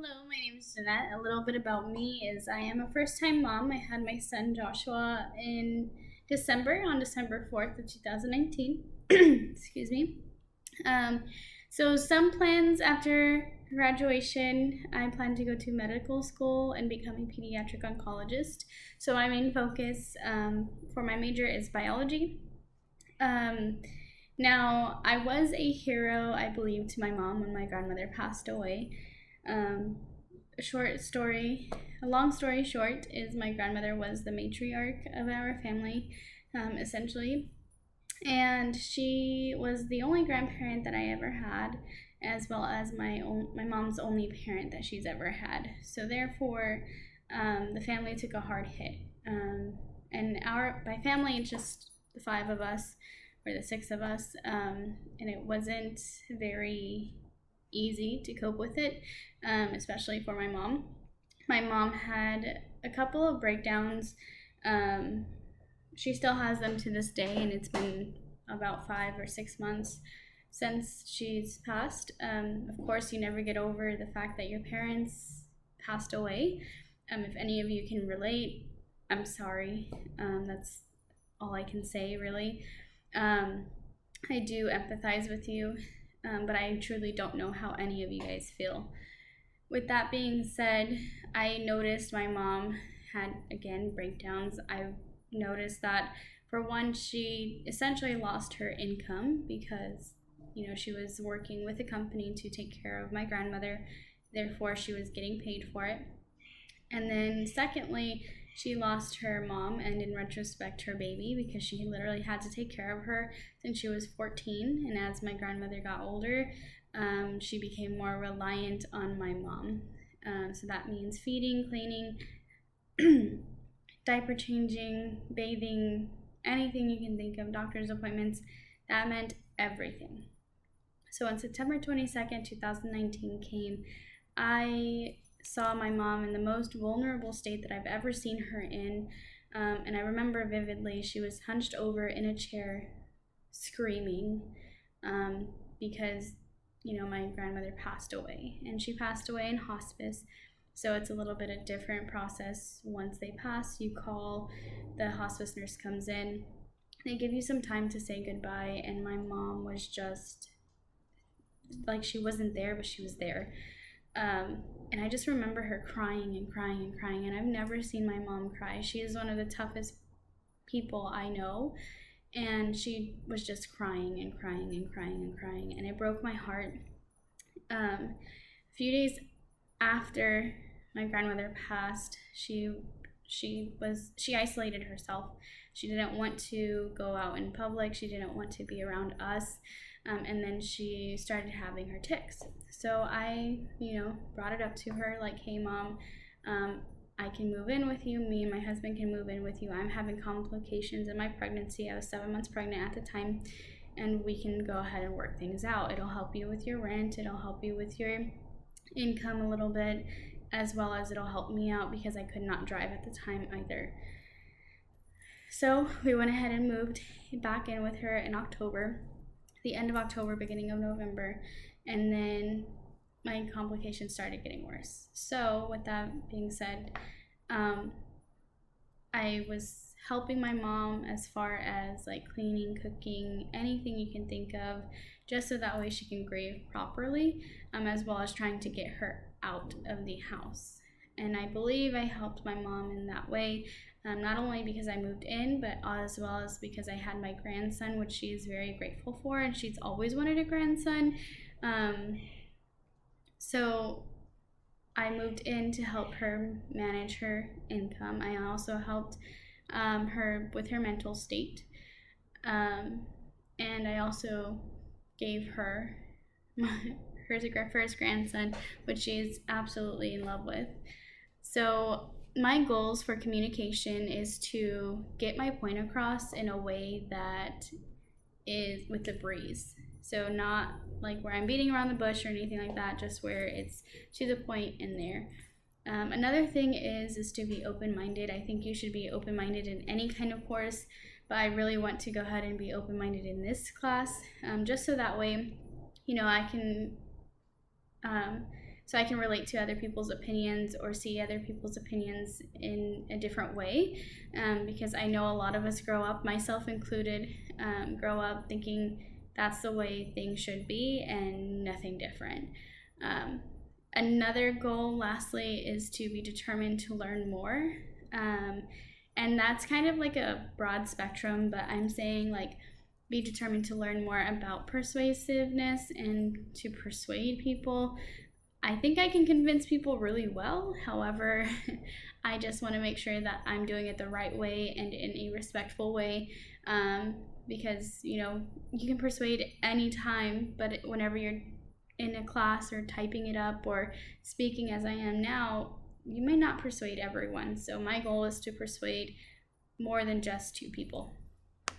Hello, my name is Jeanette. A little bit about me is I am a first-time mom. I had my son Joshua in on December 4th of 2019. Excuse me. Um, so some plans after graduation, I plan to go to medical school and become a pediatric oncologist. So my main focus for my major is biology. Um, Now, I was a hero, I believe, to my mom when my grandmother passed away. Um, a long story short, is my grandmother was the matriarch of our family, essentially. And she was the only grandparent that I ever had, as well as my mom's only parent that she's ever had. So therefore, the family took a hard hit. And by family, it's just the five of us or the six of us, and it wasn't very easy to cope with it, especially for my mom. My mom had a couple of breakdowns. She still has them to this day, and it's been about 5 or 6 months since she's passed. Of course, you never get over the fact that your parents passed away. If any of you can relate, I'm sorry. That's all I can say, really. I do empathize with you, but I truly don't know how any of you guys feel. With that being said, I noticed my mom had, again, breakdowns. I noticed that, for one, she essentially lost her income because, she was working with a company to take care of my grandmother. Therefore, she was getting paid for it. And then, secondly, she lost her mom and, in retrospect, her baby, because she literally had to take care of her since she was 14. And as my grandmother got older, she became more reliant on my mom. So that means feeding, cleaning, diaper changing, bathing, anything you can think of, doctor's appointments. That meant everything. So on September 22nd, 2019 came, I saw my mom in the most vulnerable state that I've ever seen her in. And I remember vividly, she was hunched over in a chair screaming because, my grandmother passed away. And she passed away in hospice. So it's a little bit of a different process. Once they pass, you call, the hospice nurse comes in. They give you some time to say goodbye. And my mom was just like, she wasn't there, but she was there. And I just remember her crying and crying and crying, and I've never seen my mom cry. She is one of the toughest people I know, and she was just crying and crying and crying and crying, and it broke my heart. A few days after my grandmother passed, she isolated herself. She didn't want to go out in public. She didn't want to be around us. And then she started having her tics. So I, brought it up to her like, hey, Mom, I can move in with you. Me and my husband can move in with you. I'm having complications in my pregnancy. I was 7 months pregnant at the time, and we can go ahead and work things out. It'll help you with your rent. It'll help you with your income a little bit, as well as it'll help me out because I could not drive at the time either. So we went ahead and moved back in with her in October, the end of October, beginning of November, and then my complications started getting worse. So with that being said, I was helping my mom as far as like cleaning, cooking, anything you can think of, just so that way she can grieve properly, as well as trying to get her out of the house. And I believe I helped my mom in that way, not only because I moved in, but as well as because I had my grandson, which she is very grateful for, and she's always wanted a grandson. So I moved in to help her manage her income. I also helped her with her mental state. And I also gave her her first grandson, which she is absolutely in love with. So my goals for communication is to get my point across in a way that is with a breeze. So not like where I'm beating around the bush or anything like that, just where it's to the point in there. Another thing is to be open-minded. I think you should be open-minded in any kind of course, but I really want to go ahead and be open-minded in this class, just so that way, I can so I can relate to other people's opinions or see other people's opinions in a different way, because I know a lot of us grow up, myself included, grow up thinking that's the way things should be and nothing different. Another goal, lastly, is to be determined to learn more. And that's kind of like a broad spectrum, but I'm saying like be determined to learn more about persuasiveness and to persuade people. I think I can convince people really well. However, I just want to make sure that I'm doing it the right way and in a respectful way, because, you know, you can persuade anytime, but whenever you're in a class or typing it up or speaking as I am now, you may not persuade everyone. So my goal is to persuade more than just 2 people.